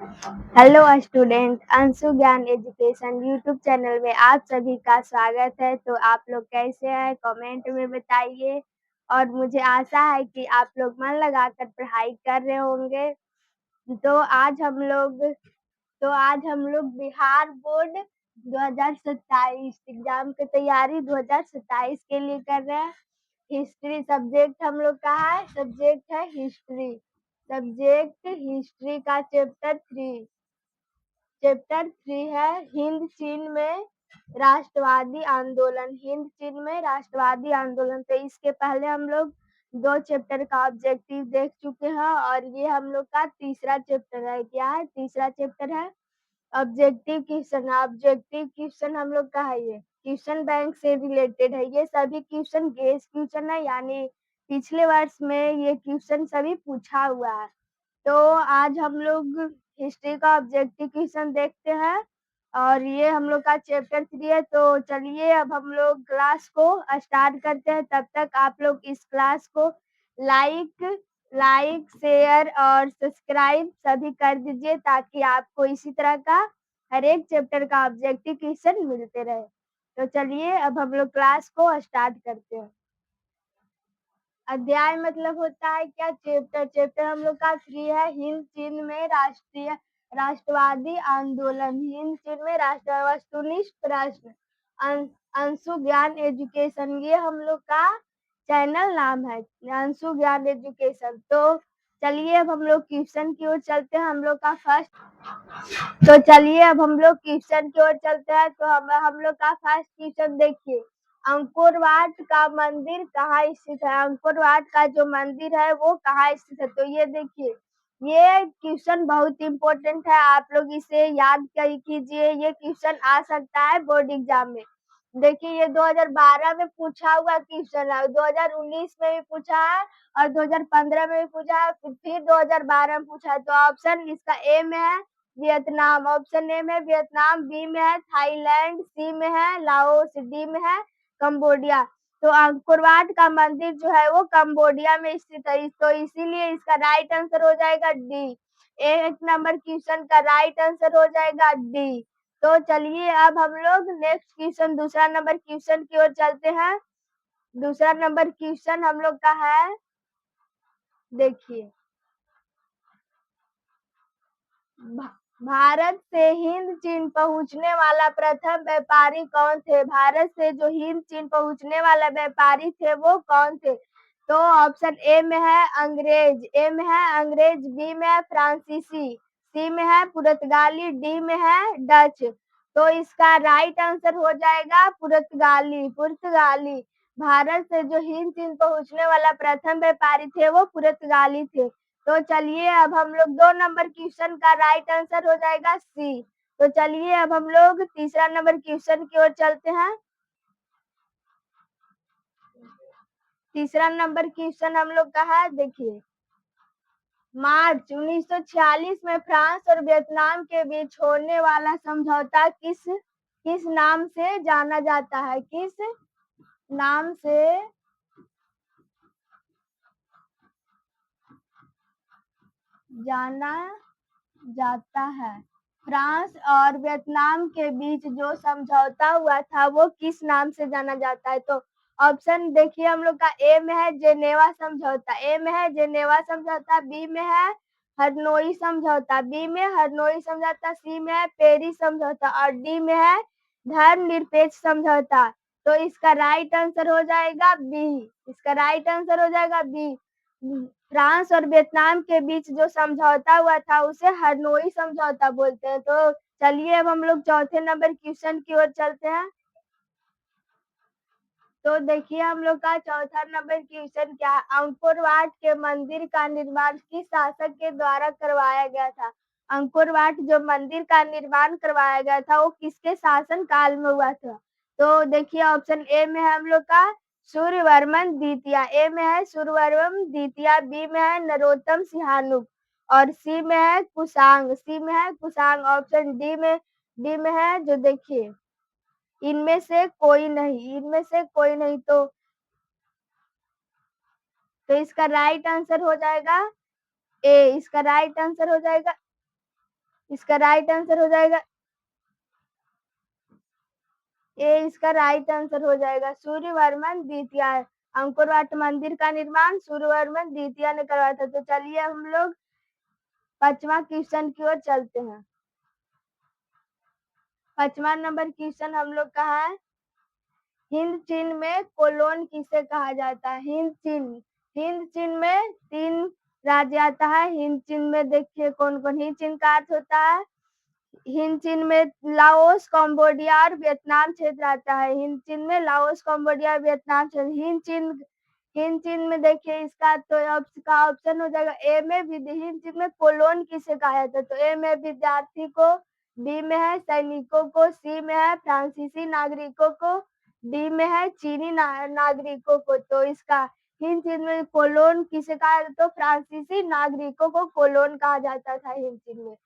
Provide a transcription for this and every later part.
Hello student, Anshu ज्ञान education YouTube channel में आप सभी का स्वागत है। तो आप लोग कैसे हैं कमेंट में बताइए। और मुझे आशा है कि आप लोग मन लगाकर पढ़ाई कर रहे होंगे। तो आज हम लोग बिहार बोर्ड 2027 एग्जाम की तैयारी 2027 के लिए कर रहे हैं। हिस्ट्री सब्जेक्ट हम लोग का है, सब्जेक्ट है हिस्ट्री। सब्जेक्ट हिस्ट्री का चैप्टर 3 है हिंद चीन में राष्ट्रवादी आंदोलन। हिंद चीन में राष्ट्रवादी आंदोलन। तो इसके पहले हम लोग 2 चैप्टर का ऑब्जेक्टिव देख चुके हैं और ये हम लोग का तीसरा चैप्टर है। क्या है? तीसरा चैप्टर है ऑब्जेक्टिव क्वेश्चन। ऑब्जेक्टिव क्वेश्चन हम लोग का है, ये क्वेश्चन बैंक से रिलेटेड है। ये सभी क्वेश्चन गेस क्वेश्चन है, यानी पिछले वर्ष में ये क्वेश्चन सभी पूछा हुआ है। तो आज हम लोग हिस्ट्री का ऑब्जेक्टिव क्वेश्चन देखते हैं और ये हम लोग का चैप्टर 3 है। तो चलिए अब हम लोग क्लास को स्टार्ट करते हैं। तब तक आप लोग इस क्लास को लाइक शेयर और सब्सक्राइब सभी कर दीजिए ताकि आपको इसी तरह का हर एक चैप्टर का ऑब्जेक्टिव क्वेश्चन मिलते रहे। तो चलिए अब हम लोग क्लास को स्टार्ट करते हैं। अध्याय मतलब होता है क्या? चैप्टर हम लोग का 3 है हिंद चीन में राष्ट्रवादी आंदोलन। हिंद चीन में राष्ट्र वस्तुनिष्ठ प्रश्न। अंशु ज्ञान एजुकेशन ये हम लोग का चैनल नाम है, अंशु ज्ञान एजुकेशन। तो चलिए अब हम लोग क्वेश्चन की ओर चलते हैं। हम लोग का फर्स्ट तो चलिए अब हम लोग क्वेश्चन की ओर चलते हैं। तो हम लोग का फर्स्ट क्वेश्चन देखिए, अंकोर वाट का मंदिर कहाँ स्थित है? अंकोर वाट का जो मंदिर है वो कहाँ स्थित है? तो ये देखिए, ये क्वेश्चन बहुत इम्पोर्टेंट है, आप लोग इसे याद कीजिए। ये क्वेश्चन आ सकता है बोर्ड एग्जाम में। देखिए ये 2012 में पूछा हुआ क्वेश्चन है, 2019 में भी पूछा है और 2015 में भी पूछा है, फिर 2012 में पूछा है। तो ऑप्शन इसका ए में है वियतनाम, ऑप्शन ए में वियतनाम, बी में है थाईलैंड, सी में है लाओस, डी में है कंबोडिया। तो अंकोर वाट का मंदिर जो है वो कंबोडिया में स्थित है, तो इसीलिए इसका राइट आंसर हो जाएगा डी। एक नंबर क्वेश्चन का राइट आंसर हो जाएगा डी। तो चलिए अब हम लोग नेक्स्ट क्वेश्चन, दूसरा नंबर क्वेश्चन की ओर चलते हैं। दूसरा नंबर क्वेश्चन हम लोग का है, देखिए, भारत से हिंद चीन पहुंचने वाला प्रथम व्यापारी कौन थे? भारत से जो हिंद चीन पहुंचने वाला व्यापारी थे वो कौन थे? तो ऑप्शन ए में है अंग्रेज, बी में है फ्रांसीसी, सी में है पुर्तगाली, डी में है डच। तो इसका राइट आंसर हो जाएगा पुर्तगाली। भारत से जो हिंद चीन पहुंचने वाला प्रथम व्यापारी थे वो पुर्तगाली थे। तो चलिए अब हम लोग 2 नंबर क्वेश्चन का राइट आंसर हो जाएगा सी। तो चलिए अब हम लोग तीसरा नंबर क्वेश्चन की ओर चलते हैं। तीसरा नंबर क्वेश्चन हम लोग का है, देखिए, मार्च 1946 में फ्रांस और वियतनाम के बीच होने वाला समझौता किस नाम से जाना जाता है? किस नाम से जाना जाता है? फ्रांस और वियतनाम के बीच जो समझौता हुआ था वो किस नाम से जाना जाता है? तो ऑप्शन देखिए हम लोग का ए में है जेनेवा समझौता, बी में है हरनोई समझौता, सी में है पेरिस समझौता और डी में है धर्मनिरपेक्ष समझौता। तो इसका राइट आंसर हो जाएगा बी। फ्रांस और वियतनाम के बीच जो समझौता हुआ था उसे हरनोई समझौता बोलते हैं। तो चलिए अब हम लोग चौथे नंबर क्वेश्चन की ओर चलते हैं। तो देखिए हम लोग का चौथा नंबर क्वेश्चन क्या है? अंकोर वाट के मंदिर का निर्माण किस शासक के द्वारा करवाया गया था? अंकोर वाट जो मंदिर का निर्माण करवाया गया था वो किसके शासन काल में हुआ था? तो देखिए ऑप्शन ए में है हम लोग का सूर्यवर्मन द्वितीय, बी में है नरोत्तम सिंहानुक और सी में है कुशांग। ऑप्शन डी में है जो, देखिए, इनमें से कोई नहीं। तो इसका राइट आंसर हो जाएगा ए। इसका राइट आंसर हो जाएगा ए, इसका राइट आंसर हो जाएगा सूर्यवर्मन द्वितीय। अंकुर वाट मंदिर का निर्माण सूर्यवर्मन द्वितीय ने करवाया था। तो चलिए हम लोग 5वां क्वेश्चन की ओर चलते हैं। 5वां नंबर क्वेश्चन हम लोग का है, हिंद चीन में कोलोन किसे कहा जाता है? हिंद चीन में 3 राज्य आता है। हिंद चीन में देखिए कौन कौन। हिंद चीन का अर्थ होता है, हिंद चीन में लाओस, कंबोडिया और वियतनाम क्षेत्र आता है। हिंद चीन में लाओस, कंबोडिया, वियतनाम क्षेत्र। हिंद चीन में देखिए इसका तो इसका ऑप्शन हो जाएगा ए में हिंद चीन में कोलोन किसे कहा जाता है? तो ए में विद्यार्थी को, बी में है सैनिकों को, सी में है फ्रांसीसी नागरिकों को, डी में है चीनी नागरिकों को। तो इसका हिंद चीन में कोलोन किसे कहा जाता? तो फ्रांसीसी नागरिकों को कोलोन कहा जाता था हिंद चीन में।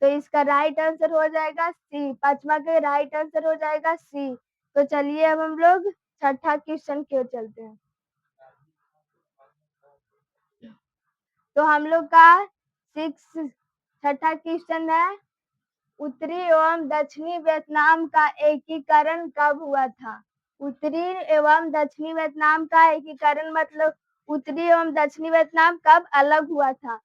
तो इसका राइट आंसर हो जाएगा सी। 5वां के राइट आंसर हो जाएगा सी। तो चलिए अब हम लोग 6ठा क्वेश्चन की ओर चलते हैं। तो हम लोग का 6ठा क्वेश्चन है, उत्तरी एवं दक्षिणी वियतनाम का एकीकरण कब हुआ था? उत्तरी एवं दक्षिणी वियतनाम का एकीकरण मतलब उत्तरी एवं दक्षिणी वियतनाम कब अलग हुआ था,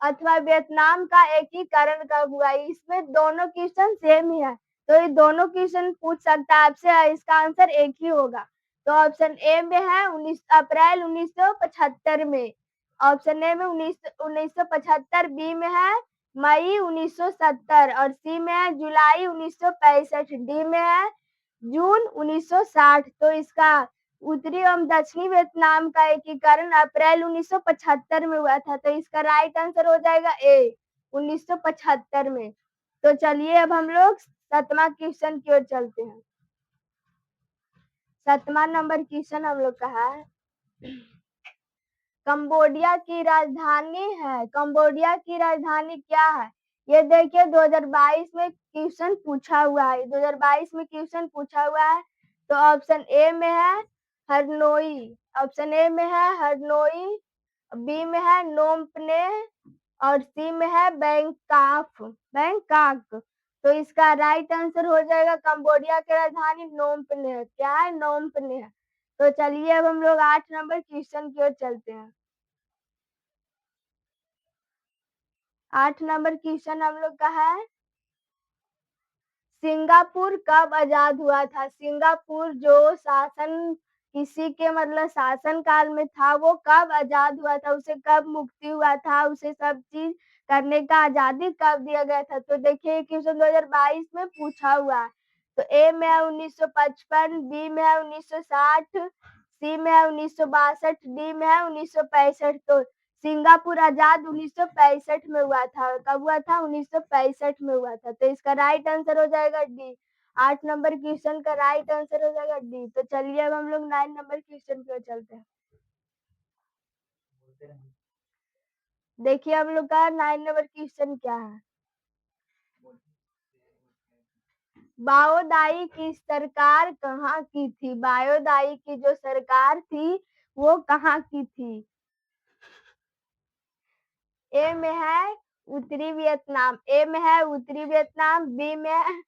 अथवा वियतनाम का एकीकरण कब हुआ? इसमें दोनों क्वेश्चन सेम ही है, तो ये दोनों क्वेश्चन पूछ सकता है आपसे, इसका आंसर एक ही होगा। तो ऑप्शन ए में है 19 अप्रैल 1975 में, ऑप्शन ए में 1975, बी में है मई 1970 और सी में है जुलाई 1965, डी में है जून 1960। तो इसका उत्तरी एवं दक्षिणी वियतनाम का एकीकरण अप्रैल 1975 में हुआ था। तो इसका राइट आंसर हो जाएगा ए 1975 में। तो चलिए अब हम लोग 7वां क्वेश्चन की ओर चलते हैं। 7वां नंबर क्वेश्चन हम लोग का है, कंबोडिया की राजधानी है, कंबोडिया की राजधानी क्या है? ये देखिए 2022 में क्वेश्चन पूछा हुआ है, 2022 में क्वेश्चन पूछा हुआ है। तो ऑप्शन ए में है हरनोई, ऑप्शन ए में है हरनोई, बी में है नोम प्ने और सी में है बैंकॉक। तो इसका राइट आंसर हो जाएगा कंबोडिया की राजधानी नोम प्ने है। क्या है? नोम प्ने है। तो चलिए अब हम लोग 8 नंबर क्वेश्चन की ओर चलते हैं। 8 नंबर क्वेश्चन हम लोग का है, सिंगापुर कब आजाद हुआ था? सिंगापुर जो शासन किसी के मतलब शासन काल में था, वो कब आजाद हुआ था, उसे कब मुक्ति हुआ था, उसे सब चीज करने का आजादी कब दिया गया था? तो देखिए क्वेश्चन 2022 में पूछा हुआ है। तो ए में है 1955, बी में है 1960, सी में है 1962, डी में है 1965। तो सिंगापुर आजाद 1965 में हुआ था। कब हुआ था? 1965 में हुआ था। तो इसका राइट आंसर हो जाएगा डी। 8 नंबर क्वेश्चन का राइट आंसर हो जाएगा डी। तो चलिए अब हम लोग 9 नंबर क्वेश्चन की ओर चलते हैं। देखिए हम लोग का 9 नंबर क्वेश्चन क्या है, बाओदाई की सरकार कहाँ की थी? बाओदाई की जो सरकार थी वो कहाँ की थी? ए में है उत्तरी वियतनाम, ए में है उत्तरी वियतनाम, बी में है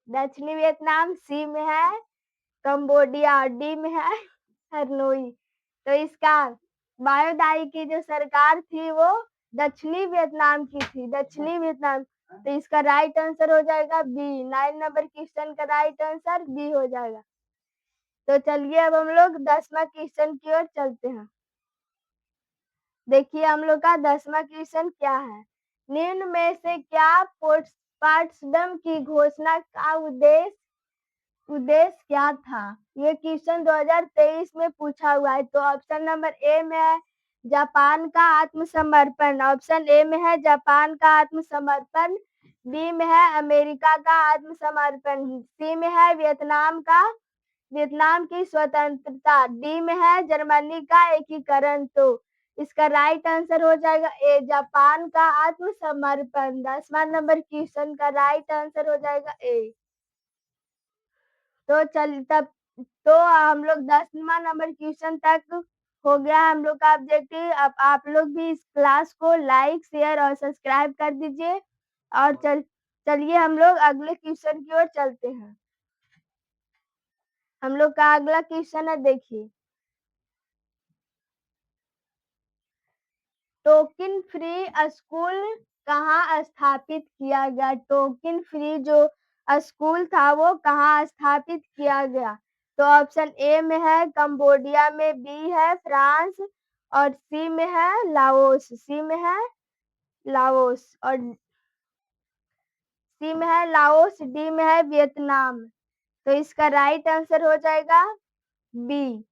दक्षिणी वियतनाम, सी में है कंबोडिया, डी में है हरनोई। तो इसका बायोदाई की जो सरकार थी वो दक्षिणी वियतनाम की थी, दक्षिणी वियतनाम। तो इसका राइट आंसर हो जाएगा बी। 9 नंबर क्वेश्चन का राइट आंसर बी हो जाएगा। तो चलिए अब हम लोग 10वां क्वेश्चन की ओर चलते हैं। देखिए हम लोग का 10वां क्वेश्चन क्या है, निम्न में से क्या पोट्सडम की घोषणा का उद्देश्य क्या था? ये क्वेश्चन 2023 में पूछा हुआ है। तो ऑप्शन नंबर ए में है जापान का आत्मसमर्पण, ऑप्शन ए में है जापान का आत्मसमर्पण, बी में है अमेरिका का आत्मसमर्पण, सी में है वियतनाम की स्वतंत्रता, डी में है जर्मनी का एकीकरण। तो इसका राइट आंसर हो जाएगा ए जापान का आत्मसमर्पण। 10वां नंबर क्वेश्चन का राइट आंसर हो जाएगा ए। तो चल तब तो हम लोग 10वां नंबर क्वेश्चन तक हो गया हम लोग का ऑब्जेक्टिव। अब आप लोग भी इस क्लास को लाइक, शेयर और सब्सक्राइब कर दीजिए। और चलिए हम लोग अगले क्वेश्चन की ओर चलते हैं। हम लोग का अगला क्वेश्चन है, देखिए। टोकन फ्री स्कूल कहाँ स्थापित किया गया? टोकन फ्री जो स्कूल था वो कहाँ स्थापित किया गया? तो ऑप्शन ए में है कंबोडिया में, बी है फ्रांस और सी में है लाओस। और सी में है लाओस, डी में है वियतनाम। तो इसका राइट आंसर हो जाएगा बी।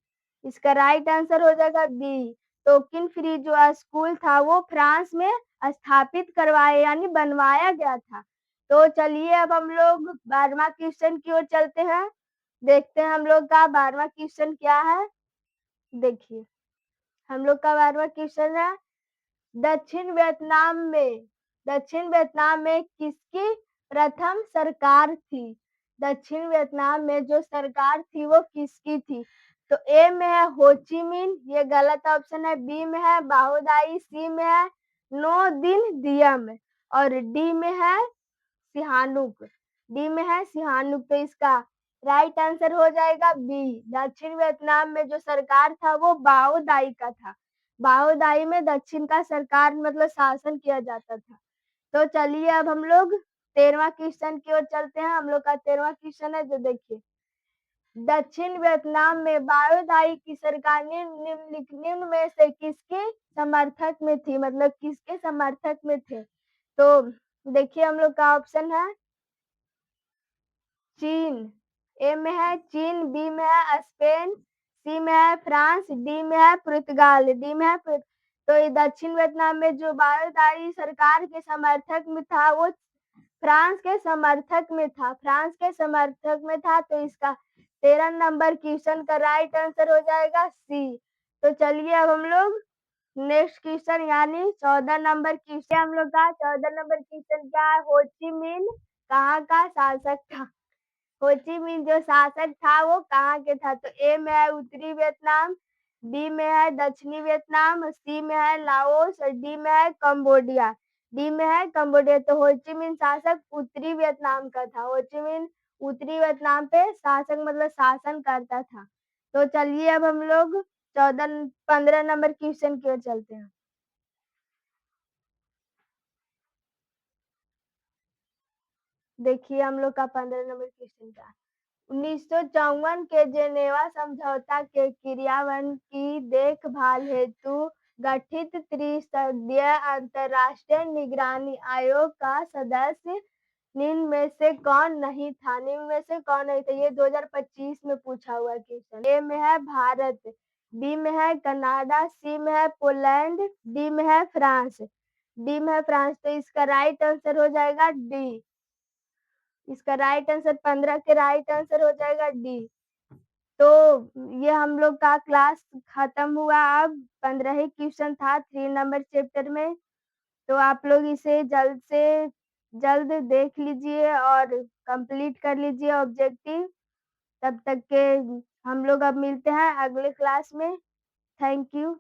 इसका राइट आंसर हो जाएगा बी। टोकन फ्री जो स्कूल था वो फ्रांस में स्थापित करवाया यानी बनवाया गया था। तो चलिए अब हम लोग 12वां क्वेश्चन की ओर चलते हैं। देखते हैं हम लोग का 12वां क्वेश्चन क्या है। देखिए हम लोग का 12वां क्वेश्चन है, दक्षिण वियतनाम में किसकी प्रथम सरकार थी? दक्षिण वियतनाम में जो सरकार थी वो किसकी थी? तो ए में है हो ची मिन, ये गलत ऑप्शन है। बी में है बाओदाई, सी में है नो दिन दियम और डी में है सिहानुक। तो इसका राइट आंसर हो जाएगा बी। दक्षिण वियतनाम में जो सरकार था वो बाओदाई का था। बाओदाई में दक्षिण का सरकार मतलब शासन किया जाता था। तो चलिए अब हम लोग 13वां क्वेश्चन की ओर चलते हैं। हम लोग का 13वां क्वेश्चन है, जो देखिए। दक्षिण वियतनाम में बाओदाई की सरकार निम्न में से किसके समर्थक में थी, मतलब किसके समर्थक में थे? तो देखिए हम लोग का ऑप्शन है चीन। ए में है चीन, बी में है स्पेन, सी में है फ्रांस, डी में है पुर्तगाल। तो ये दक्षिण वियतनाम में जो बाओदाई सरकार के समर्थक में था वो फ्रांस के समर्थक में था। तो इसका 13 नंबर क्वेश्चन का राइट आंसर हो जाएगा सी। तो चलिए अब हम लोग नेक्स्ट क्वेश्चन यानी 14 नंबर क्वेश्चन हम लोग का 14 नंबर क्वेश्चन क्या है, हो ची मिन कहाँ का शासक था? हो ची मिन जो शासक था वो कहाँ के था? तो ए में है उत्तरी वियतनाम, बी में है दक्षिणी वियतनाम, सी में है लाओस और डी में है कंबोडिया। तो हो ची मिन शासक उत्तरी वियतनाम का था। हो ची मिन उत्तरी वियतनाम पे शासक मतलब शासन करता था। तो चलिए अब हम लोग 15 नंबर क्वेश्चन की ओर चलते हैं। देखिए हम लोग का 15 नंबर क्वेश्चन का 1954 के जेनेवा समझौता के क्रियान्वयन की देखभाल हेतु गठित त्रिसदस्यीय अंतर्राष्ट्रीय निगरानी आयोग का सदस्य निम्न में से कौन नहीं था? ये 2025 में पूछा हुआ क्वेश्चन। ए में है भारत, बी में है कनाडा, सी में है पोलैंड, डी में है फ्रांस। तो इसका राइट आंसर हो जाएगा डी। इसका राइट आंसर 15 के राइट आंसर हो जाएगा डी। तो ये हम लोग का क्लास खत्म हुआ। अब 15 ही क्वेश्चन था 3 नंबर चैप्टर में। तो आप लोग इसे जल्द से जल्द देख लीजिए और कंप्लीट कर लीजिए ऑब्जेक्टिव। तब तक के हम लोग अब मिलते हैं अगले क्लास में। Thank you.